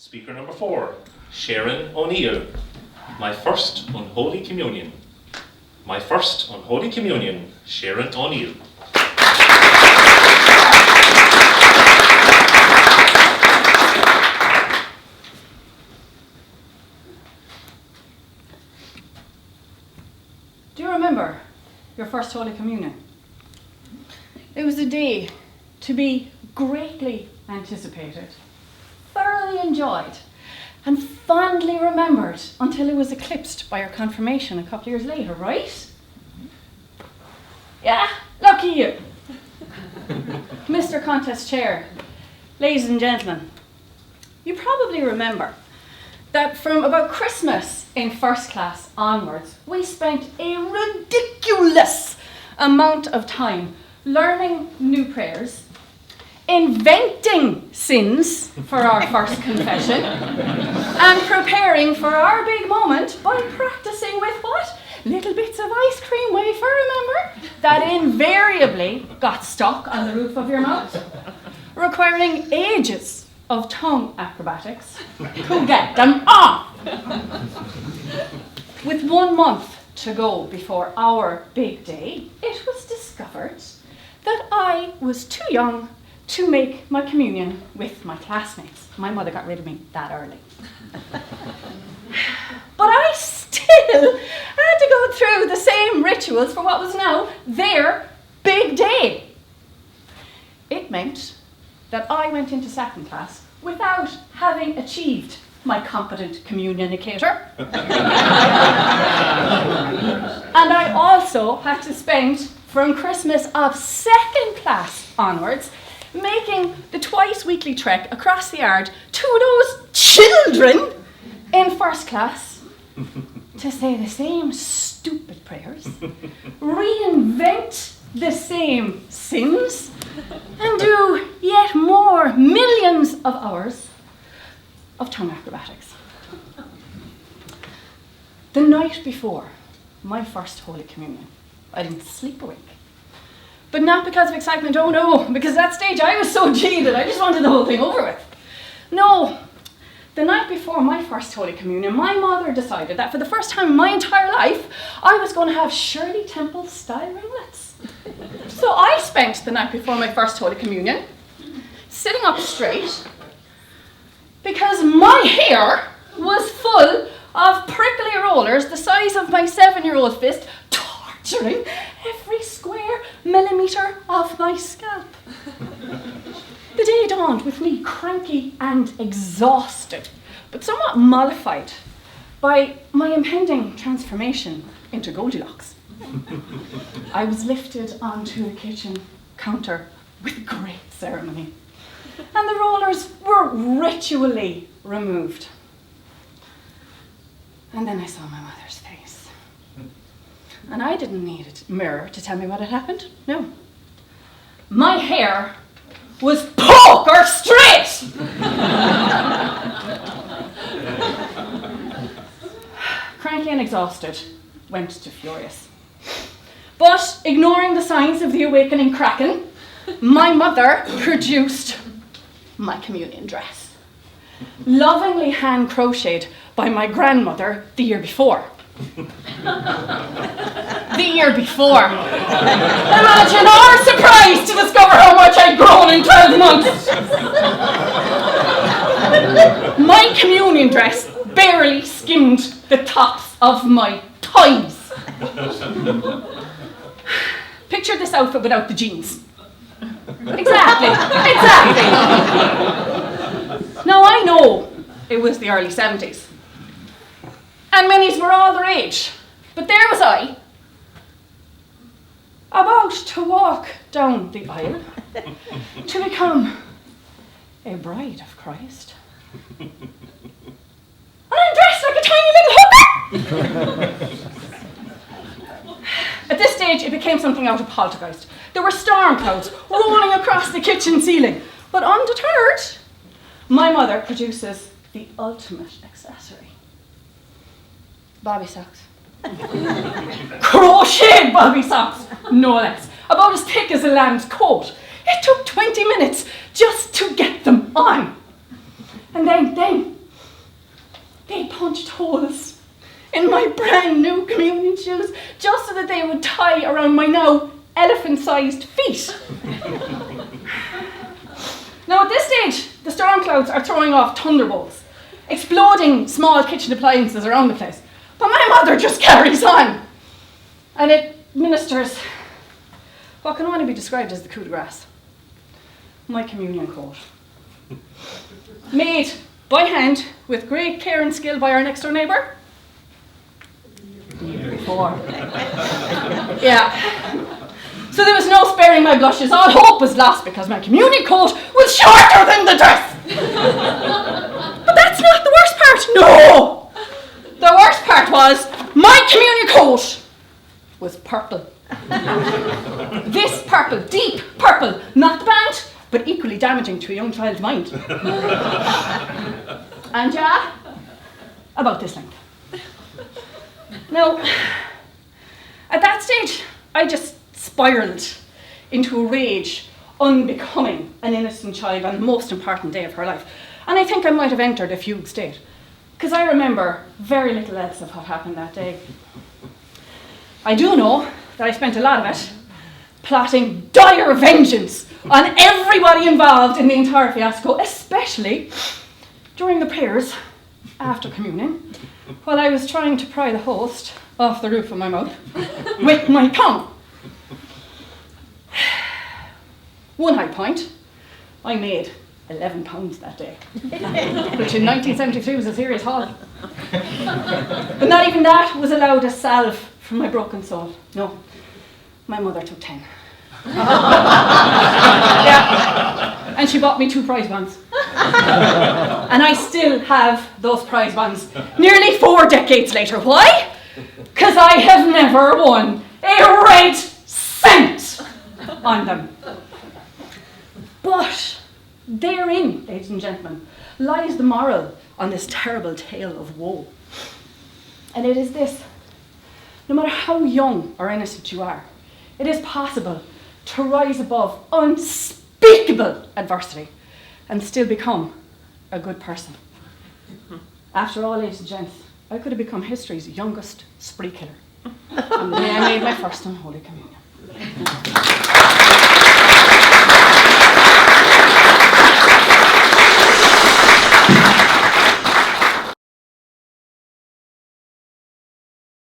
Speaker number 4, Sharon O'Neill. My first unholy communion. My first unholy communion, Sharon O'Neill. Do you remember your first Holy Communion? It was a day to be greatly anticipated, thoroughly enjoyed, and fondly remembered until it was eclipsed by your confirmation a couple of years later, right? Yeah, lucky you. Mr. Contest Chair, ladies and gentlemen, you probably remember that from about Christmas in first class onwards, we spent a ridiculous amount of time learning new prayers, inventing sins for our first confession, and preparing for our big moment by practicing with what? Little bits of ice cream wafer, remember? That invariably got stuck on the roof of your mouth, requiring ages of tongue acrobatics to get them off. With 1 month to go before our big day, it was discovered that I was too young to make my communion with my classmates. My mother got rid of me that early. But I still had to go through the same rituals for what was now their big day. It meant that I went into second class without having achieved my competent communicator. And I also had to spend from Christmas of second class onwards making the twice weekly trek across the yard to those children in first class to say the same stupid prayers, reinvent the same sins, and do yet more millions of hours of tongue acrobatics. The night before my first Holy Communion, I didn't sleep a wink. But not because of excitement, oh no, because at that stage I was so jaded, I just wanted the whole thing over with. No, the night before my first Holy Communion, my mother decided that for the first time in my entire life, I was going to have Shirley Temple style ringlets. So I spent the night before my first Holy Communion sitting up straight because my hair was full of prickly rollers the size of my 7-year-old fist, torturing every square millimetre of my scalp. The day dawned with me cranky and exhausted, but somewhat mollified by my impending transformation into Goldilocks. I was lifted onto a kitchen counter with great ceremony, and the rollers were ritually removed. And then I saw my mother's face. And I didn't need a mirror to tell me what had happened. No. My hair was poker straight! Cranky and exhausted, went to furious. But ignoring the signs of the awakening kraken, my mother produced my communion dress, lovingly hand crocheted by my grandmother the year before. The year before. Imagine our surprise to discover how much I'd grown in 12 months. My communion dress barely skimmed the tops of my thighs. Picture this outfit without the jeans. Exactly. Now I know it was the early 70s. And minis were all the rage. But there was I, about to walk down the aisle to become a bride of Christ. And I'm dressed like a tiny little hooker! At this stage, it became something out of poltergeist. There were storm clouds rolling across the kitchen ceiling. But undeterred, my mother produces the ultimate accessory. Bobby socks. Crocheted bobby socks, no less. About as thick as a lamb's coat. It took 20 minutes just to get them on. And then they punched holes in my brand new communion shoes just so that they would tie around my now elephant-sized feet. Now at this stage, the storm clouds are throwing off thunderbolts, exploding small kitchen appliances around the place. But my mother just carries on. And it ministers what can only be described as the coup de grace. My communion coat. Made by hand with great care and skill by our next door neighbour. The year before. Yeah. So there was no sparing my blushes. All hope was lost because my communion coat was shorter than the dress. But that's not the worst part. No! The worst part was my communion coat was purple. This purple, deep purple, not the band, but equally damaging to a young child's mind. And yeah, about this length. Now, at that stage, I just spiralled into a rage unbecoming an innocent child on the most important day of her life. And I think I might have entered a fugue state, because I remember very little else of what happened that day. I do know that I spent a lot of it plotting dire vengeance on everybody involved in the entire fiasco, especially during the prayers after communion, while I was trying to pry the host off the roof of my mouth with my tongue. One high point, I made £11 that day, which in 1973 was a serious haul. But not even that was allowed a salve for my broken soul. No, my mother took 10. Yeah, and she bought me 2 prize bonds. And I still have those prize bonds nearly 4 decades later. Why? Because I have never won a red cent on them. But therein, ladies and gentlemen, lies the moral on this terrible tale of woe. And it is this: no matter how young or innocent you are, it is possible to rise above unspeakable adversity and still become a good person. After all, ladies and gents, I could have become history's youngest spree killer on the day I made my first unholy communion.